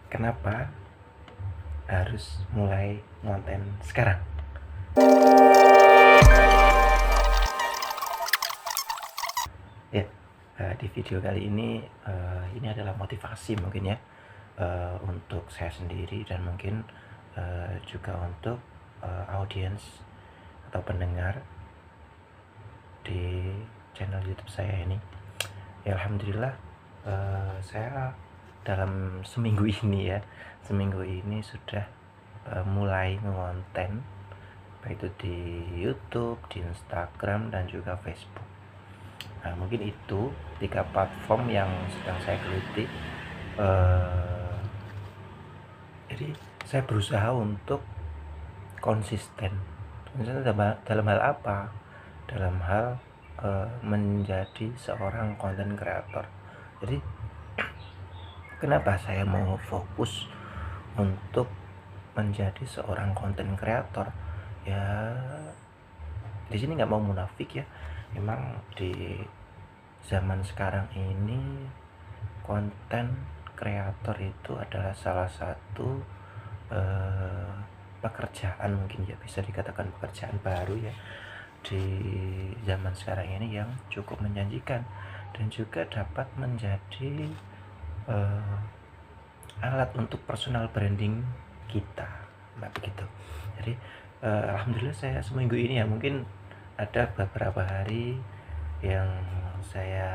Kenapa harus mulai ngonten sekarang? Ya, di video kali ini adalah motivasi mungkin ya, untuk saya sendiri dan mungkin juga untuk audiens atau pendengar di channel YouTube saya ini. Ya, alhamdulillah, saya dalam seminggu ini sudah mulai ngonten, baik itu di YouTube, di Instagram, dan juga Facebook. Nah, mungkin itu 3 platform yang sedang saya geluti. Jadi saya berusaha untuk konsisten. Dalam hal apa? Dalam hal menjadi seorang content creator. Jadi kenapa saya mau fokus untuk menjadi seorang content creator? Ya, di sini nggak mau munafik ya. Memang di zaman sekarang ini konten kreator itu adalah salah satu pekerjaan, mungkin ya bisa dikatakan pekerjaan baru ya di zaman sekarang ini, yang cukup menjanjikan dan juga dapat menjadi alat untuk personal branding kita, begitu. Jadi alhamdulillah saya seminggu ini ya, mungkin ada beberapa hari yang saya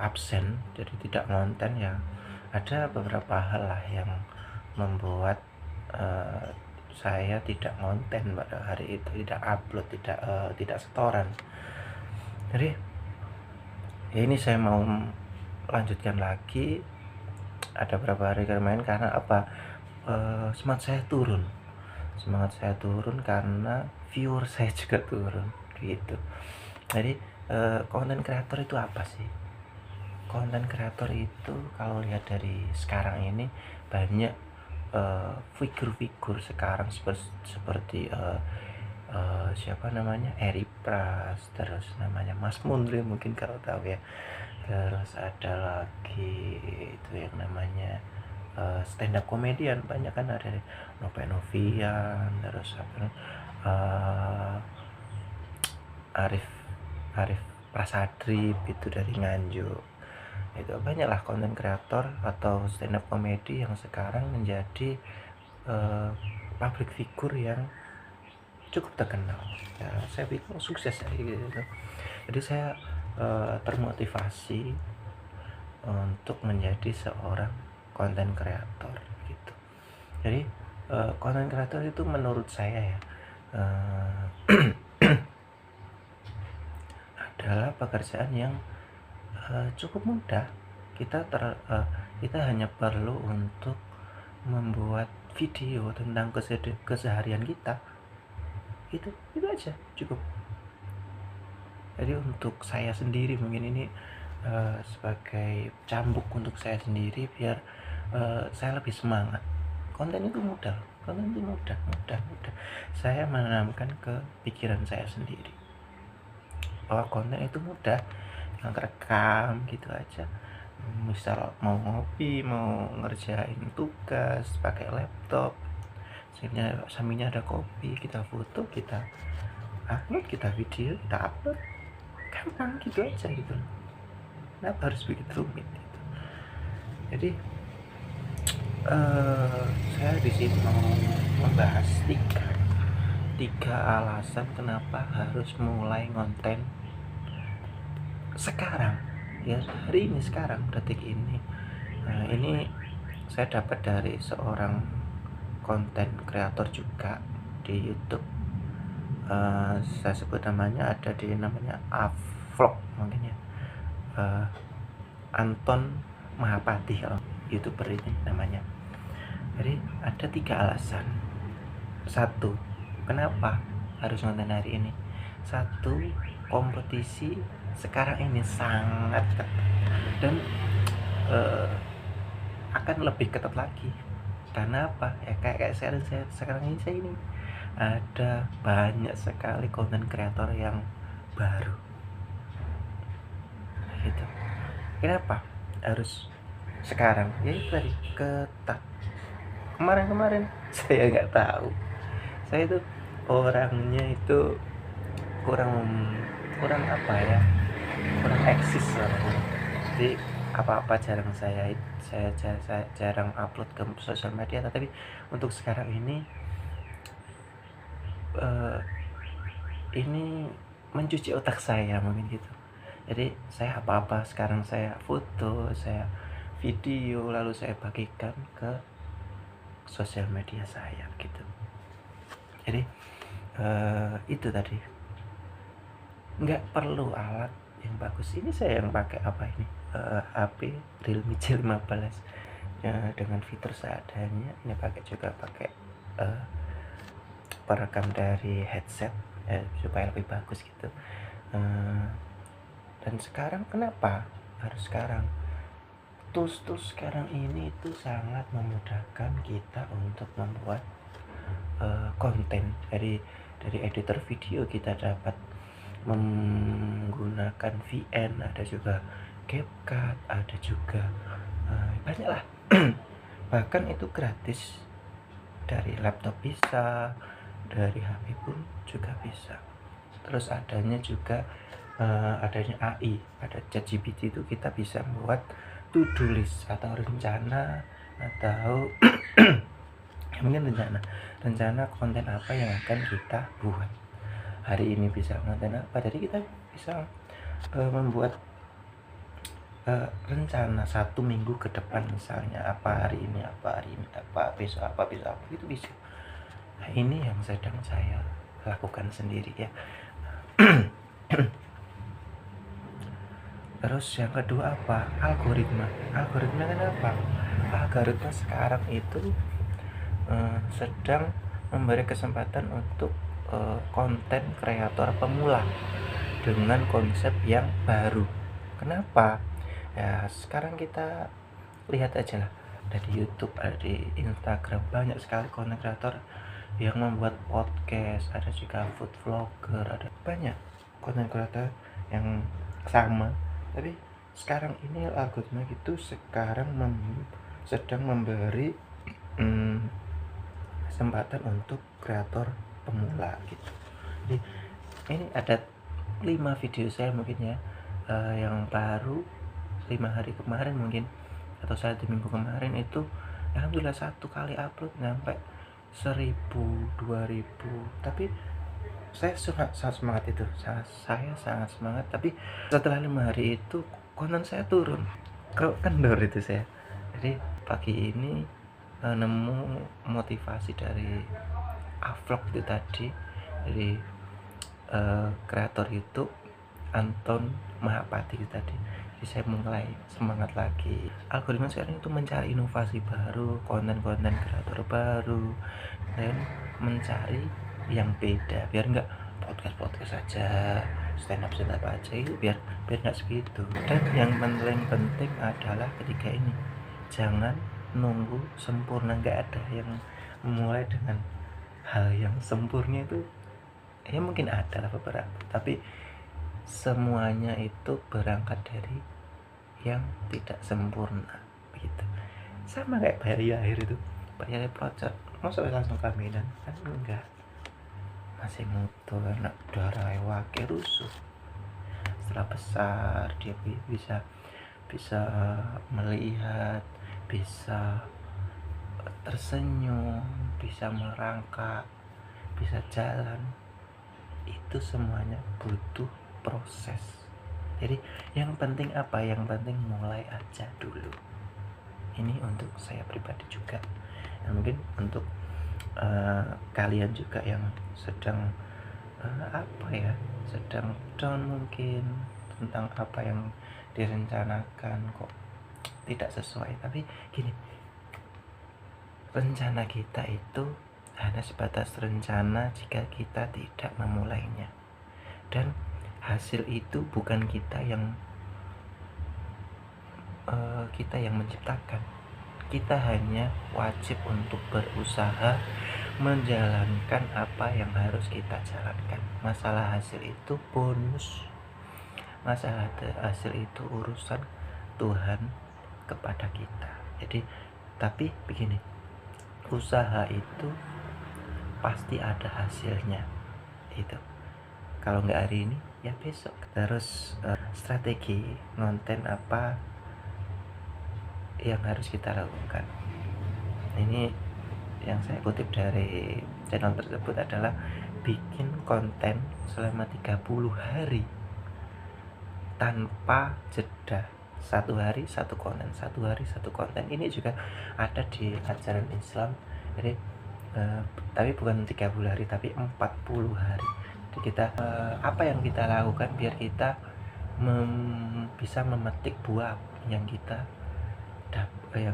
absen, jadi tidak ngonten ya. Ada beberapa hal lah yang membuat saya tidak ngonten pada hari itu, tidak upload, tidak setoran. Jadi ya ini saya mau lanjutkan lagi. Ada beberapa hari kemarin karena apa? Semangat saya turun karena viewer saya juga turun gitu. Jadi konten kreator itu apa sih? Konten kreator itu kalau lihat dari sekarang ini banyak figur-figur sekarang seperti siapa namanya, Eri Pras, terus namanya Mas Mundri mungkin kalau tahu ya. Terus ada lagi itu yang namanya stand up komedian, banyak kan, ada Novian, terus Arif Prasadri itu dari Nganjuk. Itu banyaklah konten kreator atau stand up komedi yang sekarang menjadi public figure yang cukup terkenal ya. Saya pikir sukses gitu. Jadi saya termotivasi untuk menjadi seorang konten kreator gitu. Jadi konten kreator itu menurut saya ya adalah pekerjaan yang cukup mudah. Kita hanya perlu untuk membuat video tentang keseharian kita, itu aja cukup. Jadi untuk saya sendiri mungkin ini sebagai cambuk untuk saya sendiri, biar saya lebih semangat. Konten itu mudah. Saya menanamkan ke pikiran saya sendiri bahwa konten itu mudah, yang rekam gitu aja. Misal mau ngopi, mau ngerjain tugas pakai laptop, sampingnya ada kopi, kita foto, kita upload, kita video, kita upload, gampang gitu aja gitu. Kenapa harus begitu rumit gitu? Jadi saya di sini mau membahas tiga alasan kenapa harus mulai ngonten sekarang ya, hari ini, sekarang, detik ini. Nah, ini saya dapat dari seorang konten kreator juga di YouTube. Saya sebut namanya, ada di namanya Avlog mungkin ya, Anton Mahapati kalau YouTuber ini namanya. Jadi ada 3 alasan. 1, kenapa harus nonton hari ini? 1, kompetisi sekarang ini sangat ketat dan akan lebih ketat lagi. Karena apa? Ya kayak saya sekarang ini, ada banyak sekali konten kreator yang baru gitu. Kenapa harus sekarang ya itu tadi ketat. Kemarin-kemarin saya nggak tahu, saya itu orangnya itu kurang kurang apa ya, kurang eksis orangnya. Jadi apa-apa jarang saya jarang upload ke sosial media, tapi untuk sekarang eh, ini mencuci otak saya mungkin gitu. Jadi saya apa-apa sekarang saya foto, saya video, lalu saya bagikan ke sosial media saya gitu. Jadi itu tadi, nggak perlu alat yang bagus. Ini saya yang pakai apa ini, HP Realme C15 ya, dengan fitur seadanya. Ini pakai eh, perekam dari headset supaya lebih bagus gitu. Eh, dan sekarang kenapa harus sekarang, tools sekarang ini itu sangat memudahkan kita untuk membuat konten. Dari editor video kita dapat menggunakan VN, ada juga CapCut, ada juga banyak lah. Bahkan itu gratis, dari laptop bisa, dari HP pun juga bisa. Terus adanya juga adanya AI, ada ChatGPT, itu kita bisa buat to-do list atau rencana, atau mungkin rencana konten apa yang akan kita buat hari ini, bisa konten apa. Jadi kita bisa membuat rencana 1 minggu ke depan, misalnya apa hari ini, apa besok, apa itu bisa. Nah, ini yang sedang saya lakukan sendiri ya. Terus yang kedua apa? Algoritma kenapa? Algoritma sekarang itu sedang memberi kesempatan untuk konten kreator pemula dengan konsep yang baru. Kenapa? Ya sekarang kita lihat aja lah, ada di YouTube, ada di Instagram, banyak sekali konten kreator yang membuat podcast, ada juga food vlogger, ada banyak konten kreator yang sama. Tapi sekarang ini algoritma itu sekarang sedang memberi kesempatan untuk kreator pemula gitu. Jadi ini ada 5 video saya mungkin ya, yang baru 5 hari kemarin mungkin, atau 1 minggu kemarin itu, alhamdulillah 1 kali upload sampai 1000, 2000. Tapi saya sangat semangat itu, saya sangat semangat. Tapi setelah 5 hari itu konten saya turun, kendor itu saya. Jadi pagi ini nemu motivasi dari vlog itu tadi, dari kreator YouTube Anton Mahapati itu tadi. Jadi saya mulai semangat lagi. Algoritma sekarang itu mencari inovasi baru, konten-konten kreator baru, dan mencari yang beda, biar nggak podcast aja, stand up aja, itu biar nggak segitu. Dan yang paling penting adalah ketika ini, jangan nunggu sempurna. Nggak ada yang memulai dengan hal yang sempurna itu, ya mungkin ada lah beberapa, tapi semuanya itu berangkat dari yang tidak sempurna begitu. Sama kayak bayar akhir itu, bayar project masa langsung kaminan kan, enggak, masih mutu anak darah wake rusuh. Setelah besar dia bisa melihat, bisa tersenyum, bisa merangkak, bisa jalan. Itu semuanya butuh proses. Jadi yang penting apa? Yang penting mulai aja dulu. Ini untuk saya pribadi juga, mungkin untuk kalian juga yang sedang sedang down mungkin, tentang apa yang direncanakan kok tidak sesuai. Tapi gini, rencana kita itu hanya sebatas rencana jika kita tidak memulainya, dan hasil itu bukan kita yang menciptakan. Kita hanya wajib untuk berusaha menjalankan apa yang harus kita jalankan. Masalah hasil itu bonus, masalah hasil itu urusan Tuhan kepada kita. Jadi tapi begini, usaha itu pasti ada hasilnya itu. Kalau nggak hari ini ya besok. Terus strategi konten apa yang harus kita lakukan, ini yang saya kutip dari channel tersebut adalah bikin konten selama 30 hari tanpa jeda. Satu hari satu konten, satu hari satu konten. Ini juga ada di ajaran Islam. Jadi tapi bukan 30 hari tapi 40 hari. Jadi kita apa yang kita lakukan biar kita bisa memetik buah yang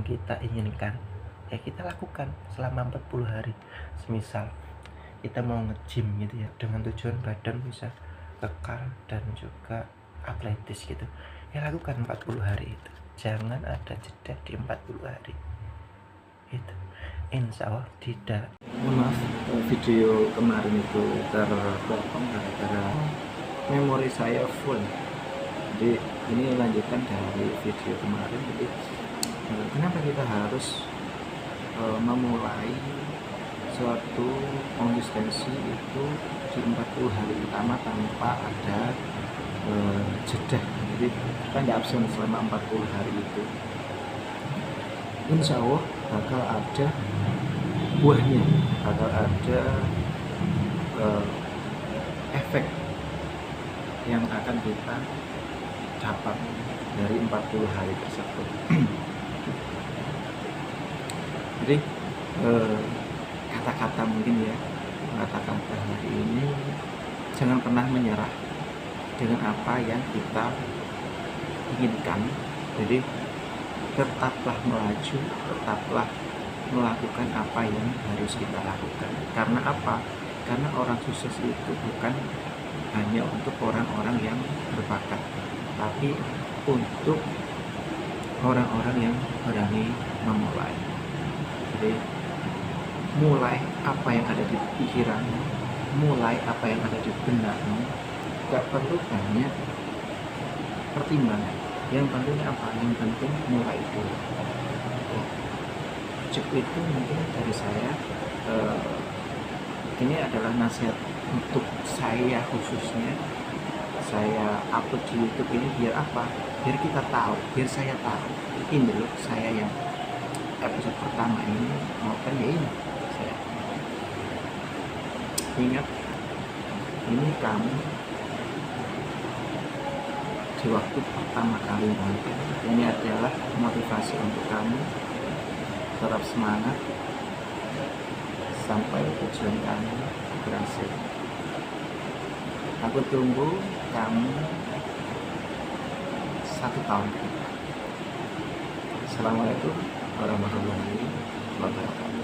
kita inginkan, ya kita lakukan selama 40 hari. Semisal kita mau nge-gym gitu ya, dengan tujuan badan bisa kekal dan juga atletis gitu, ya lakukan 40 hari itu. Jangan ada jeda di 40 hari itu. Insya Allah tidak. Maaf, video kemarin itu terpotong gara-gara memori saya full. Jadi ini lanjutan dari video kemarin. Jadi kenapa kita harus memulai suatu konsistensi itu di 40 hari pertama tanpa ada jeda. Jadi kita nggak absen selama 40 hari itu. Insya Allah bakal ada buahnya, bakal ada efek yang akan kita dapat dari 40 hari tersebut. Jadi kata-kata mungkin ya, kata-kata hari ini, jangan pernah menyerah dengan apa yang kita inginkan. Jadi tetaplah melaju, tetaplah melakukan apa yang harus kita lakukan. Karena apa? Karena orang sukses itu bukan hanya untuk orang-orang yang berbakat, tapi untuk orang-orang yang berani memulai. Jadi mulai apa yang ada di pikiranmu, mulai apa yang ada di benakmu. Gak perlu banyak pertimbangan. Yang penting apa? Yang penting mulai dulu. Cukup itu mungkin dari saya. Ini adalah nasihat untuk saya khususnya. Saya upload di YouTube ini biar apa? Biar kita tahu, biar saya tahu. Ini loh saya yang episode pertama ini maupun ya ini saya. Ingat, ini kamu di waktu pertama kali nonton. Ini adalah motivasi untuk kamu. Tetap semangat sampai tujuan kamu berhasil. Aku tunggu kamu 1 tahun. Assalamualaikum warahmatullahi wabarakatuh.